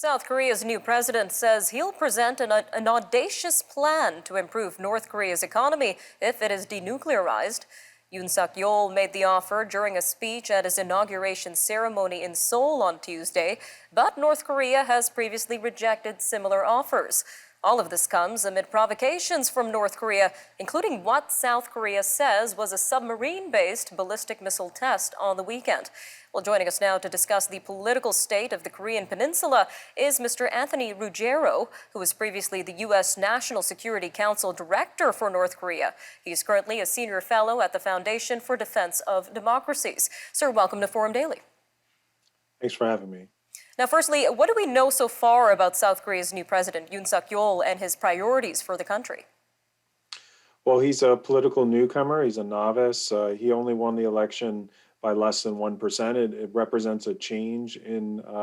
South Korea's new president says he'll present an audacious plan to improve North Korea's economy if it is denuclearized. Yoon Suk-yeol made the offer during a speech at his inauguration ceremony in Seoul on Tuesday, but North Korea has previously rejected similar offers. All of this comes amid provocations from North Korea, including what South Korea says was a submarine-based ballistic missile test on the weekend. Well, joining us now to discuss the political state of the Korean Peninsula is Mr. Anthony Ruggiero, who was previously the U.S. National Security Council Director for North Korea. He is currently a senior fellow at the Foundation for Defense of Democracies. Sir, welcome to Forum Daily. Thanks for having me. Now, firstly, what do we know so far about South Korea's new president, Yoon Suk-yeol, and his priorities for the country? Well, he's a political newcomer. He's a novice. He only won the election by less than 1%. It represents a change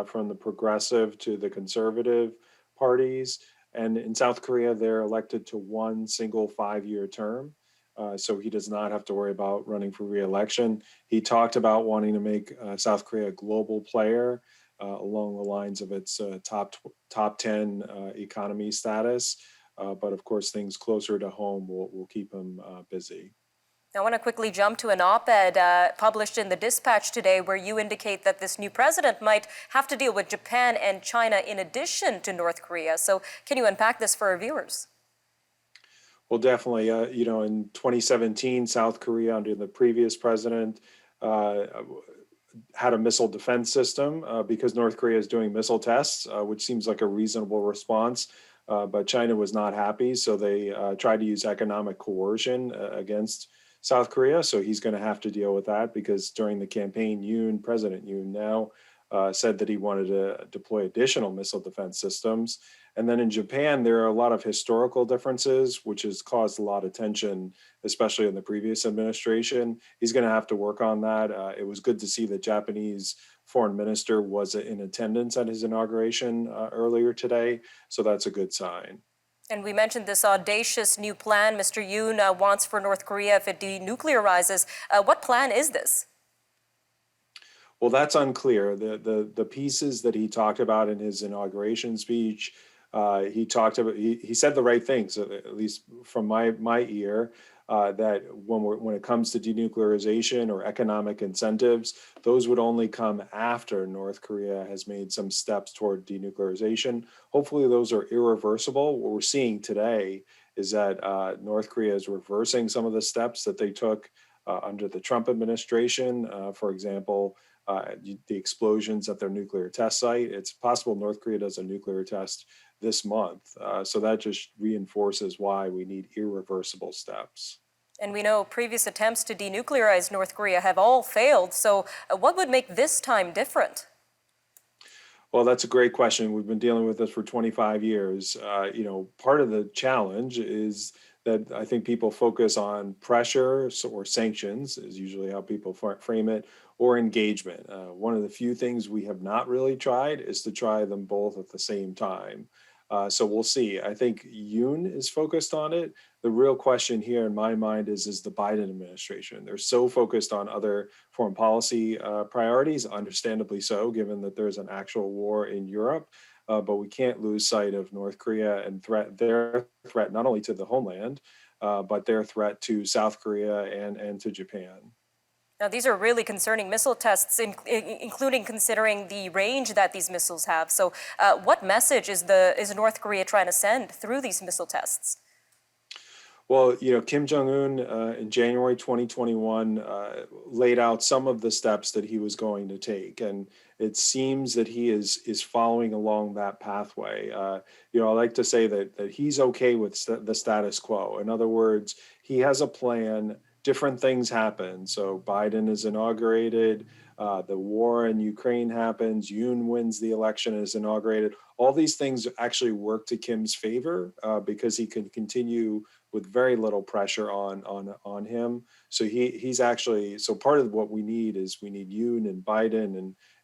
from the progressive to the conservative parties. And in South Korea, they're elected to one single 5-year term. So he does not have to worry about running for re-election. He talked about wanting to make South Korea a global player along the lines of its top 10 economy status. But of course, things closer to home will keep him busy. I want to quickly jump to an op-ed published in the Dispatch today where you indicate that this new president might have to deal with Japan and China in addition to North Korea. So can you unpack this for our viewers? Well, definitely. In 2017, South Korea, under the previous president, had a missile defense system because North Korea is doing missile tests, which seems like a reasonable response. But China was not happy, so they tried to use economic coercion against South Korea. So he's going to have to deal with that because during the campaign, President Yoon now said that he wanted to deploy additional missile defense systems. And then in Japan, there are a lot of historical differences, which has caused a lot of tension, especially in the previous administration. He's going to have to work on that. It was good to see the Japanese foreign minister was in attendance at his inauguration earlier today. So that's a good sign. And we mentioned this audacious new plan Mr. Yoon wants for North Korea if it denuclearizes. What plan is this? Well, that's unclear. The pieces that he talked about in his inauguration speech, he said the right things, at least from my ear, that when it comes to denuclearization or economic incentives, those would only come after North Korea has made some steps toward denuclearization. Hopefully those are irreversible. What we're seeing today is that North Korea is reversing some of the steps that they took under the Trump administration. For example, the explosions at their nuclear test site. It's possible North Korea does a nuclear test this month. So that just reinforces why we need irreversible steps. And we know previous attempts to denuclearize North Korea have all failed. So what would make this time different? Well, that's a great question. We've been dealing with this for 25 years. Part of the challenge is that I think people focus on pressure or sanctions is usually how people frame it, or engagement. One of the few things we have not really tried is to try them both at the same time. So we'll see. I think Yoon is focused on it. The real question here in my mind is the Biden administration. They're so focused on other foreign policy priorities, understandably so, given that there's an actual war in Europe. But we can't lose sight of North Korea and their threat not only to the homeland, but their threat to South Korea and to Japan. Now, these are really concerning missile tests, including considering the range that these missiles have. So what message is North Korea trying to send through these missile tests? Well, Kim Jong-un in January 2021 laid out some of the steps that he was going to take. And it seems that he is following along that pathway. I like to say that he's okay with the status quo. In other words, he has a plan. Different things happen. So Biden is inaugurated, the war in Ukraine happens, Yoon wins the election and is inaugurated. All these things actually work to Kim's favor because he can continue with very little pressure on him. So he's actually, so part of what we need Yoon and Biden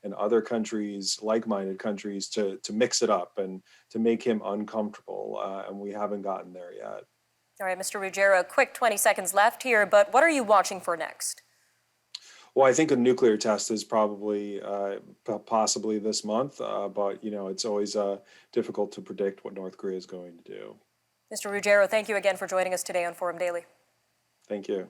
and other countries, like-minded countries, to mix it up and to make him uncomfortable. And we haven't gotten there yet. All right, Mr. Ruggiero, a quick 20 seconds left here, but what are you watching for next? Well, I think a nuclear test is probably possibly this month, but it's always difficult to predict what North Korea is going to do. Mr. Ruggiero, thank you again for joining us today on Forum Daily. Thank you.